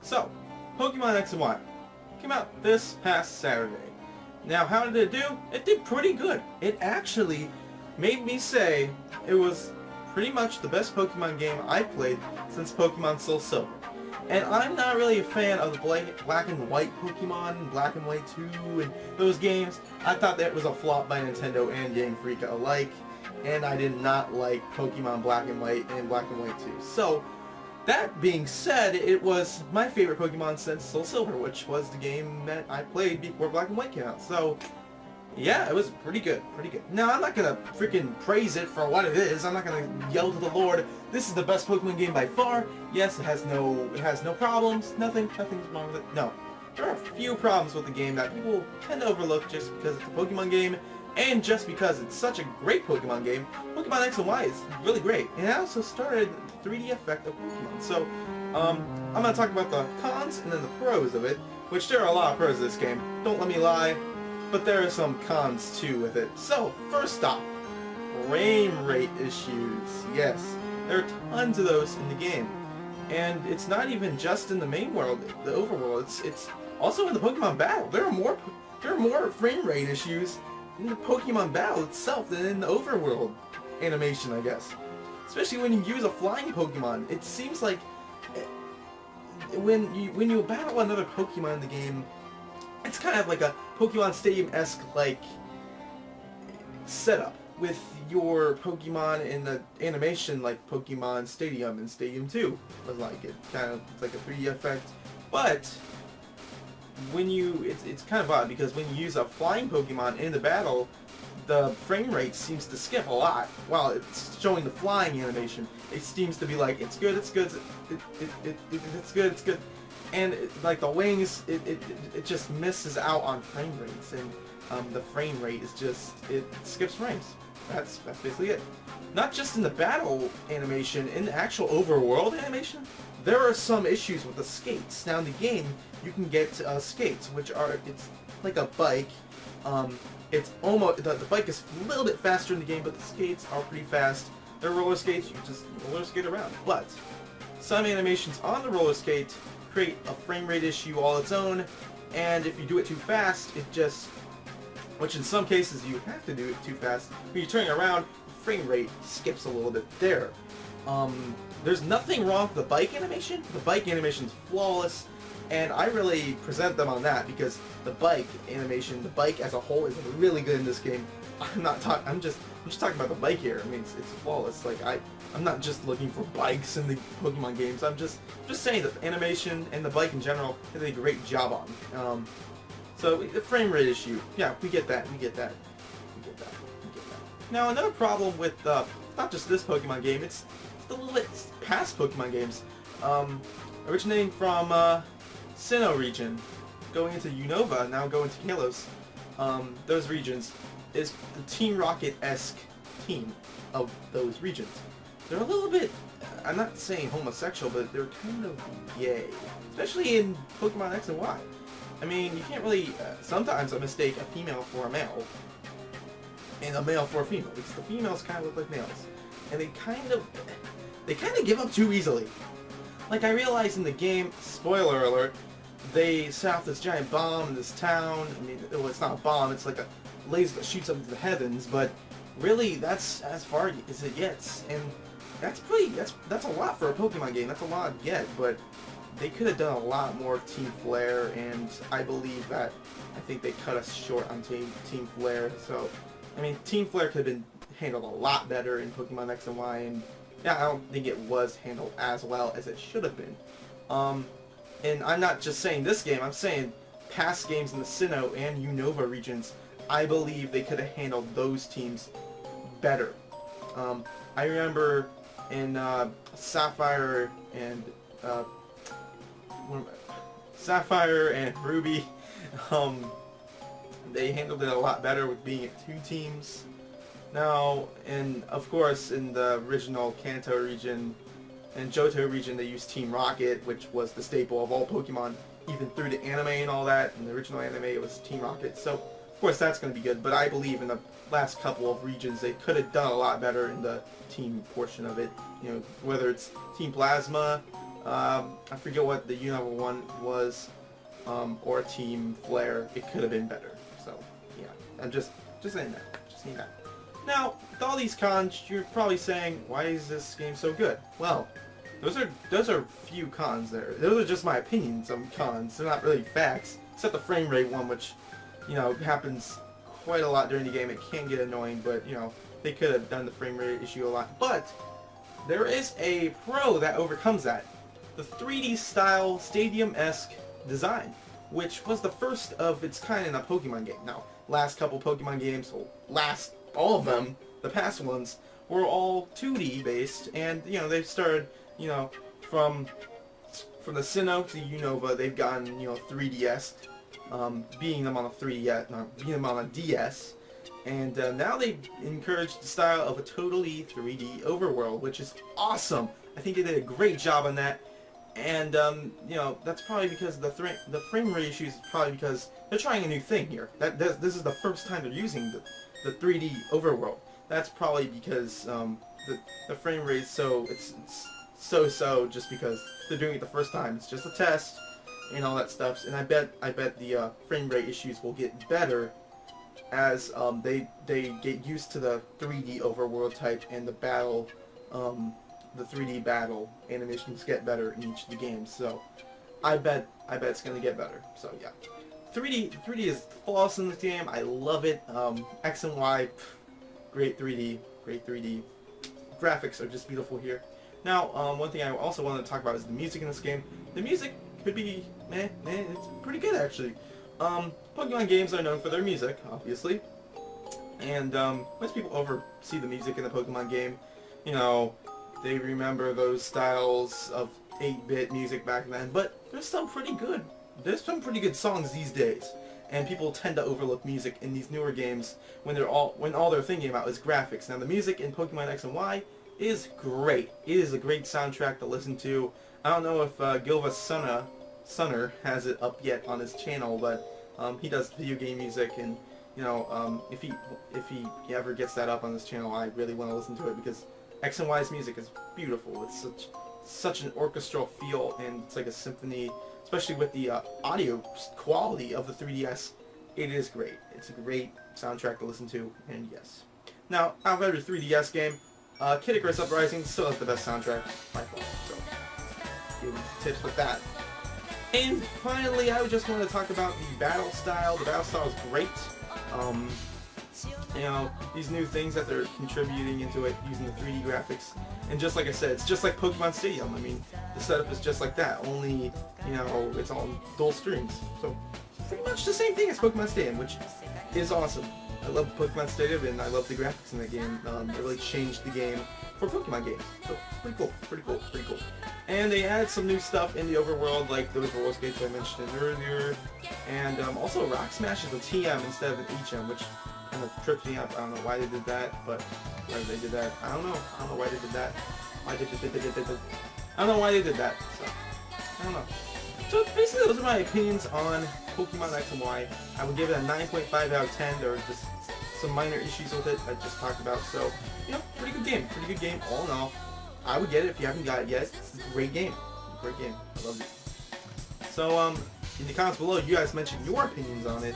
So, Pokemon X and Y came out this past Saturday. Now, how did it do? It did pretty good. It actually made me say it was pretty much the best Pokemon game I played since Pokemon Soul Silver. And I'm not really a fan of the Black and White Pokemon, Black and White 2, and those games. I thought that was a flop by Nintendo and Game Freak alike, and I did not like Pokemon Black and White and Black and White 2. So, that being said, it was my favorite Pokemon since Soul Silver, which was the game that I played before Black and White came out. So, yeah, it was pretty good, pretty good. Now, I'm not gonna freaking praise it for what it is. I'm not gonna yell to the Lord, this is the best Pokemon game by far. Yes, it has no problems. Nothing's wrong with it. No. There are a few problems with the game that people tend to overlook just because it's a Pokemon game, and just because it's such a great Pokemon game. Pokemon X and Y is really great. And it also started the 3D effect of Pokemon. So, I'm gonna talk about the cons and then the pros of it, which there are a lot of pros of this game. Don't let me lie. But there are some cons too with it. So, first off, frame rate issues. Yes, there are tons of those in the game. And it's not even just in the main world, the overworld, it's also in the Pokemon battle. There are more frame rate issues in the Pokemon battle itself than in the overworld animation, I guess. Especially when you use a flying Pokemon. It seems like when you battle another Pokemon in the game, it's kind of like a Pokemon Stadium-esque like setup with your Pokemon in the animation like Pokemon Stadium and Stadium 2 was like it. It's like a 3D effect. But when it's kind of odd because when you use a flying Pokemon in the battle, the frame rate seems to skip a lot while it's showing the flying animation. It seems to be like it's good, it's good, it's good, it's good. And like the wings, it just misses out on frame rates, and the frame rate is just, it skips frames. That's basically it. Not just in the battle animation, in the actual overworld animation, there are some issues with the skates. Now in the game, you can get skates, which are, it's like a bike. It's almost, the bike is a little bit faster in the game, but the skates are pretty fast. They're roller skates, you just roller skate around. But some animations on the roller skate create a frame rate issue all its own, and if you do it too fast, it just, which in some cases you have to do it too fast, when you're turning around, the frame rate skips a little bit there. There's nothing wrong with the bike animation. The bike animation is flawless, and I really present them on that because the bike animation, the bike as a whole, is really good in this game. I'm just talking about the bike here. I mean, it's flawless. Like I'm not just looking for bikes in the Pokemon games. I'm just saying that the animation and the bike in general did a great job on. So the frame rate issue, yeah, we get that. Now another problem with not just this Pokemon game, it's a little bit past Pokemon games, originating from Sinnoh region, going into Unova, now going to Kalos. Those regions is the Team Rocket-esque team of those regions. They're a little bit, I'm not saying homosexual, but they're kind of gay. Especially in Pokemon X and Y. I mean, you can't really, sometimes I mistake a female for a male, and a male for a female, because the females kind of look like males. And they kind of give up too easily. Like, I realize in the game, spoiler alert, they set off this giant bomb in this town. I mean, well, it's not a bomb, it's like a laser that shoots up into the heavens, but really, that's as far as it gets. And that's a lot for a Pokemon game. That's a lot to get, but they could have done a lot more Team Flare, and I think they cut us short on Team Flare. So, I mean, Team Flare could have been handled a lot better in Pokemon X and Y, and yeah, I don't think it was handled as well as it should have been. And I'm not just saying this game, I'm saying past games in the Sinnoh and Unova regions, I believe they could have handled those teams better. I remember in Sapphire and Ruby, they handled it a lot better with being at 2 teams. Now, and of course, in the original Kanto region and Johto region, they used Team Rocket, which was the staple of all Pokemon, even through the anime and all that. In the original anime, it was Team Rocket. So, of course, that's going to be good. But I believe in the last couple of regions, they could have done a lot better in the team portion of it. You know, whether it's Team Plasma, I forget what the Unova one was, or Team Flare. It could have been better. So yeah, I'm just saying that. Just saying that. Now, with all these cons, you're probably saying, why is this game so good? Well, those are few cons there. Those are just my opinions on cons. They're not really facts, except the frame rate one, which, you know, happens quite a lot during the game. It can get annoying, but, you know, they could have done the frame rate issue a lot. But there is a pro that overcomes that. The 3D style stadium-esque design, which was the first of its kind in a Pokemon game. Now, last couple Pokemon games, all of them, the past ones, were all 2D based, and, you know, they've started, you know, from the Sinnoh to Unova, they've gotten, you know, 3DS, being them on a 3DS, being them on a DS, and now they've encouraged the style of a totally 3D overworld, which is awesome. I think they did a great job on that, and you know, that's probably because the frame rate issues is probably because they're trying a new thing here. This is the first time they're using the 3D overworld. That's probably because the frame rate is it's so just because they're doing it the first time. It's just a test and all that stuff. And I bet the frame rate issues will get better as they get used to the 3D overworld type and the battle, the 3D battle animations get better in each of the games. So I bet it's gonna get better. So yeah, 3D is flawless in this game. I love it. X and Y, great 3D, great 3D. Graphics are just beautiful here. Now, one thing I also wanted to talk about is the music in this game. The music could be, it's pretty good actually. Pokemon games are known for their music, obviously, and most people oversee the music in the Pokemon game. You know, they remember those styles of 8-bit music back then, but there's some pretty good songs these days, and people tend to overlook music in these newer games when all they're thinking about is graphics. Now, the music in Pokemon X and Y is great. It is a great soundtrack to listen to. I don't know if Gilva Sunner has it up yet on his channel, but he does video game music, and you know, if he ever gets that up on his channel, I really want to listen to it because X and Y's music is beautiful. It's such an orchestral feel, and it's like a symphony, especially with the audio quality of the 3DS. It is great. It's a great soundtrack to listen to, and yes. Now, out of every 3DS game, Kid Icarus Uprising still has the best soundtrack by far, so give tips with that. And finally, I just want to talk about the battle style. The battle style is great. You know, these new things that they're contributing into it using the 3D graphics. And just like I said, it's just like Pokemon Stadium. I mean, the setup is just like that, only, you know, it's on dual screens. So, pretty much the same thing as Pokemon Stadium, which is awesome. I love Pokemon Stadium, and I love the graphics in the game. It really changed the game for Pokemon games. So, pretty cool. And they added some new stuff in the overworld, like those roller skates I mentioned earlier. And also Rock Smash is a TM instead of an HM, which kind of tripped me up. I don't know why they did that, but why they did that, I don't know why they did that. I don't know why they did that, so, I don't know. So basically those are my opinions on Pokemon X and Y. I would give it a 9.5 out of 10. There were just some minor issues with it I just talked about. So, you know, pretty good game all in all. I would get it if you haven't got it yet. It's a great game. I love it. So, in the comments below, you guys mention your opinions on it,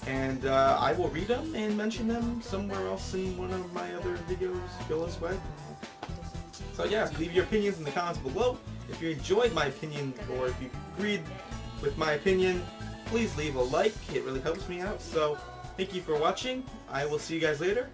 and I will read them and mention them somewhere else in one of my other videos. Go this way. So yeah, leave your opinions in the comments below. If you enjoyed my opinion, or if you agreed with my opinion, please leave a like. It really helps me out. So, thank you for watching. I will see you guys later.